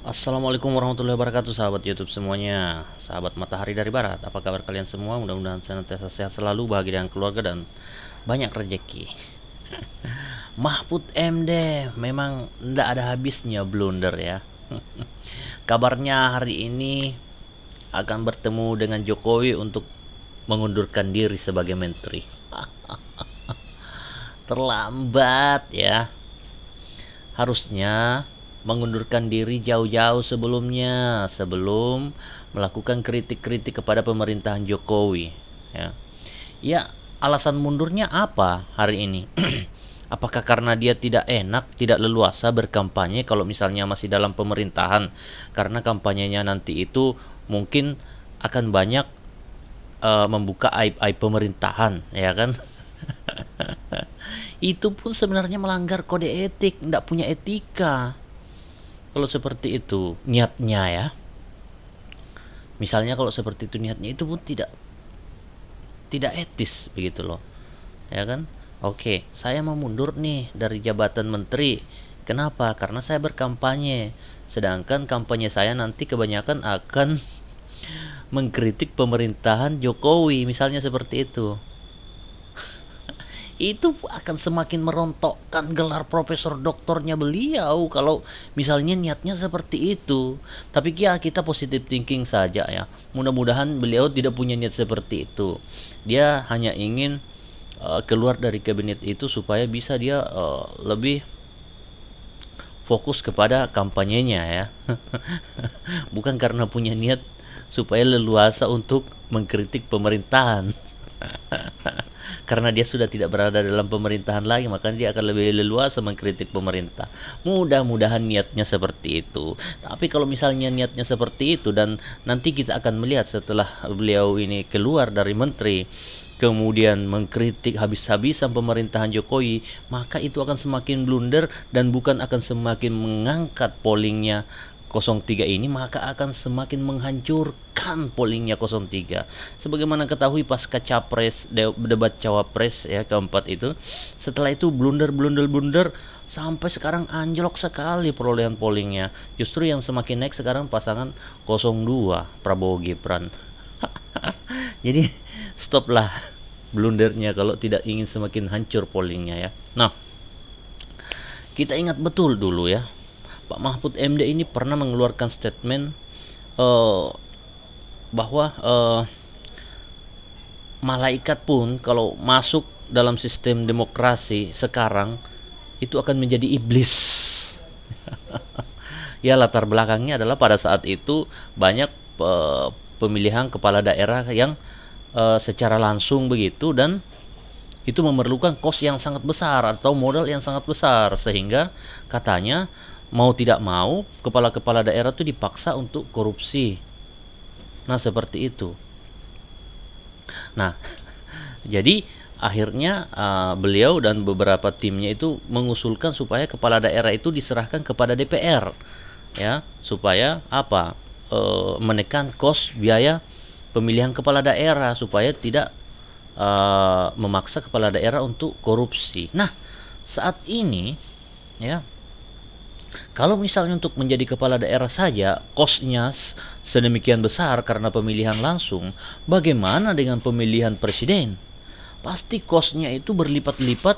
Assalamualaikum warahmatullahi wabarakatuh, sahabat YouTube semuanya, sahabat Matahari dari Barat. Apa kabar kalian semua? Mudah-mudahan senantiasa sehat selalu, bahagia dengan keluarga dan banyak rezeki. Mahfud MD memang tidak ada habisnya blunder ya. Kabarnya hari ini akan bertemu dengan Jokowi untuk mengundurkan diri sebagai menteri. Terlambat ya. Harusnya mengundurkan diri jauh-jauh sebelumnya, sebelum melakukan kritik-kritik kepada pemerintahan Jokowi ya. Ya, alasan mundurnya apa hari ini? Apakah karena dia tidak enak, tidak leluasa berkampanye kalau misalnya masih dalam pemerintahan, karena kampanyenya nanti itu mungkin akan banyak membuka aib-aib pemerintahan, ya kan? Itu pun sebenarnya melanggar kode etik, tidak punya etika. Kalau seperti itu niatnya ya, misalnya kalau seperti itu niatnya, itu pun tidak etis begitu loh, ya kan? Oke, saya mau mundur nih dari jabatan menteri. Kenapa? Karena saya berkampanye, sedangkan kampanye saya nanti kebanyakan akan mengkritik pemerintahan Jokowi, misalnya seperti itu akan semakin merontokkan gelar profesor doktornya beliau kalau misalnya niatnya seperti itu. Tapi ya, kita positive thinking saja ya. Mudah-mudahan beliau tidak punya niat seperti itu. Dia hanya ingin keluar dari kabinet itu supaya bisa dia lebih fokus kepada kampanyenya ya. Bukan karena punya niat supaya leluasa untuk mengkritik pemerintahan. Karena dia sudah tidak berada dalam pemerintahan lagi, maka dia akan lebih leluasa mengkritik pemerintah. Mudah-mudahan niatnya seperti itu. Tapi kalau misalnya niatnya seperti itu, dan nanti kita akan melihat setelah beliau ini keluar dari menteri, kemudian mengkritik habis-habisan pemerintahan Jokowi, maka itu akan semakin blunder dan bukan akan semakin mengangkat pollingnya 03 ini, maka akan semakin menghancurkan pollingnya 03. Sebagaimana ketahui pasca capres, debat cawapres ya keempat itu, setelah itu blunder sampai sekarang anjlok sekali perolehan pollingnya. Justru yang semakin naik sekarang pasangan 02 Prabowo Gibran. Jadi stoplah blundernya kalau tidak ingin semakin hancur pollingnya ya. Nah, kita ingat betul dulu ya, Pak Mahfud MD ini pernah mengeluarkan statement bahwa malaikat pun kalau masuk dalam sistem demokrasi sekarang itu akan menjadi iblis. Ya, latar belakangnya adalah pada saat itu banyak pemilihan kepala daerah yang secara langsung begitu, dan itu memerlukan kos yang sangat besar atau modal yang sangat besar, sehingga katanya mau tidak mau kepala-kepala daerah itu dipaksa untuk korupsi. Nah, seperti itu. Nah, jadi akhirnya beliau dan beberapa timnya itu mengusulkan supaya kepala daerah itu diserahkan kepada DPR ya, supaya apa? Menekan kos biaya pemilihan kepala daerah supaya tidak memaksa kepala daerah untuk korupsi. Nah, saat ini ya, kalau misalnya untuk menjadi kepala daerah saja kosnya sedemikian besar karena pemilihan langsung, bagaimana dengan pemilihan presiden? Pasti kosnya itu berlipat-lipat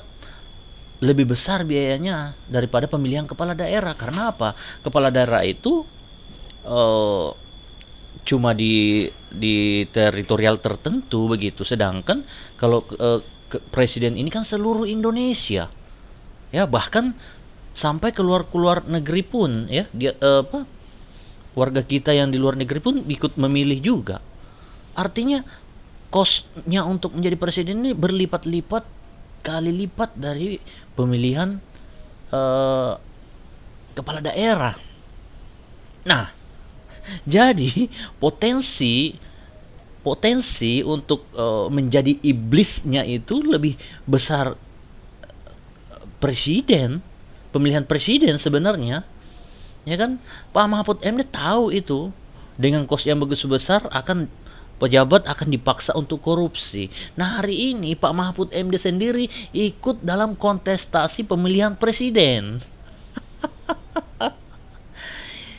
lebih besar biayanya daripada pemilihan kepala daerah. Karena apa? Kepala daerah itu eh, cuma di teritorial tertentu begitu, sedangkan kalau presiden ini kan seluruh Indonesia ya, bahkan sampai keluar negeri pun ya, dia warga kita yang di luar negeri pun ikut memilih juga. Artinya kosnya untuk menjadi presiden ini berlipat-lipat kali lipat dari pemilihan eh, kepala daerah. Nah, jadi potensi potensi untuk menjadi iblisnya itu lebih besar presiden, pemilihan presiden sebenarnya, ya kan? Pak Mahfud MD tahu itu, dengan kos yang begitu besar akan pejabat akan dipaksa untuk korupsi. Nah, hari ini Pak Mahfud MD sendiri ikut dalam kontestasi pemilihan presiden.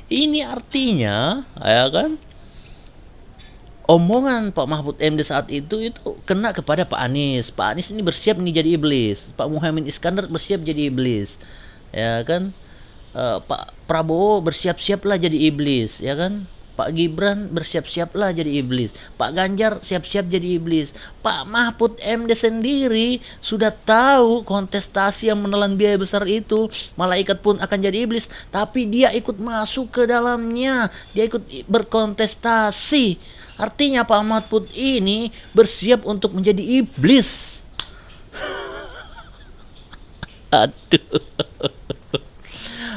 Ini artinya, ya kan, omongan Pak Mahfud MD saat itu kena kepada Pak Anies. Pak Anies ini bersiap nih jadi iblis. Pak Muhaimin Iskandar bersiap jadi iblis. Ya kan? Pak Prabowo bersiap-siaplah jadi iblis, ya kan? Pak Gibran bersiap-siaplah jadi iblis. Pak Ganjar siap-siap jadi iblis. Pak Mahfud MD sendiri sudah tahu kontestasi yang menelan biaya besar itu, malaikat pun akan jadi iblis, tapi dia ikut masuk ke dalamnya. Dia ikut berkontestasi. Artinya Pak Mahfud ini bersiap untuk menjadi iblis. Aduh.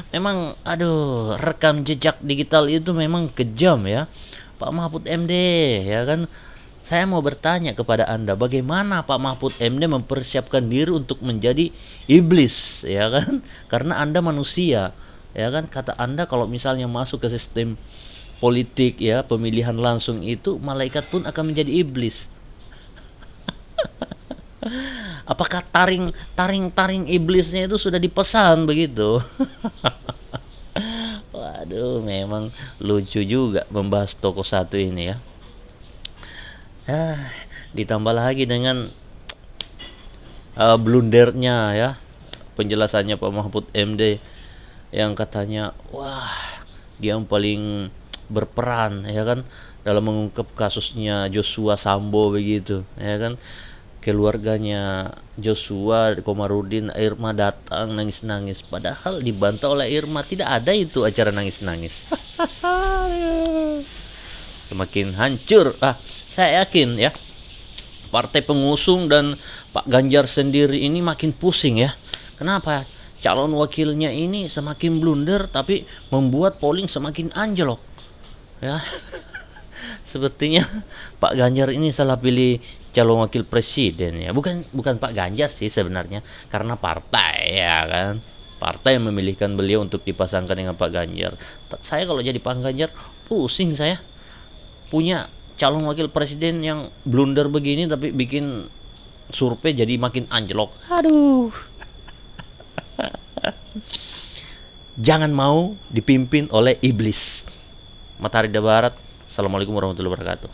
Memang aduh, rekam jejak digital itu memang kejam ya Pak Mahfud MD, ya kan. Saya mau bertanya kepada Anda, bagaimana Pak Mahfud MD mempersiapkan diri untuk menjadi iblis, ya kan? Karena Anda manusia, ya kan. Kata Anda kalau misalnya masuk ke sistem politik ya, pemilihan langsung itu, malaikat pun akan menjadi iblis. Apakah taring iblisnya itu sudah dipesan begitu? Waduh, memang lucu juga membahas toko satu ini ya. Ditambah lagi dengan blundernya ya, penjelasannya Pak Mahfud MD yang katanya, wah, dia yang paling berperan ya kan dalam mengungkap kasusnya Joshua Sambo begitu, ya kan. Keluarganya Joshua, Komarudin, Irma datang nangis-nangis, padahal dibantah oleh Irma, tidak ada itu acara nangis-nangis. Semakin hancur. Saya yakin ya, partai pengusung dan Pak Ganjar sendiri ini makin pusing ya. Kenapa? Calon wakilnya ini semakin blunder tapi membuat polling semakin anjlok. Ya. Sepertinya Pak Ganjar ini salah pilih calon wakil presiden ya. Bukan Pak Ganjar sih sebenarnya, karena partai ya kan. Partai yang memilihkan beliau untuk dipasangkan dengan Pak Ganjar. Saya kalau jadi Pak Ganjar pusing saya. Punya calon wakil presiden yang blunder begini tapi bikin survei jadi makin anjlok. Aduh. Jangan mau dipimpin oleh iblis. Matahari Barat. Assalamualaikum warahmatullahi wabarakatuh.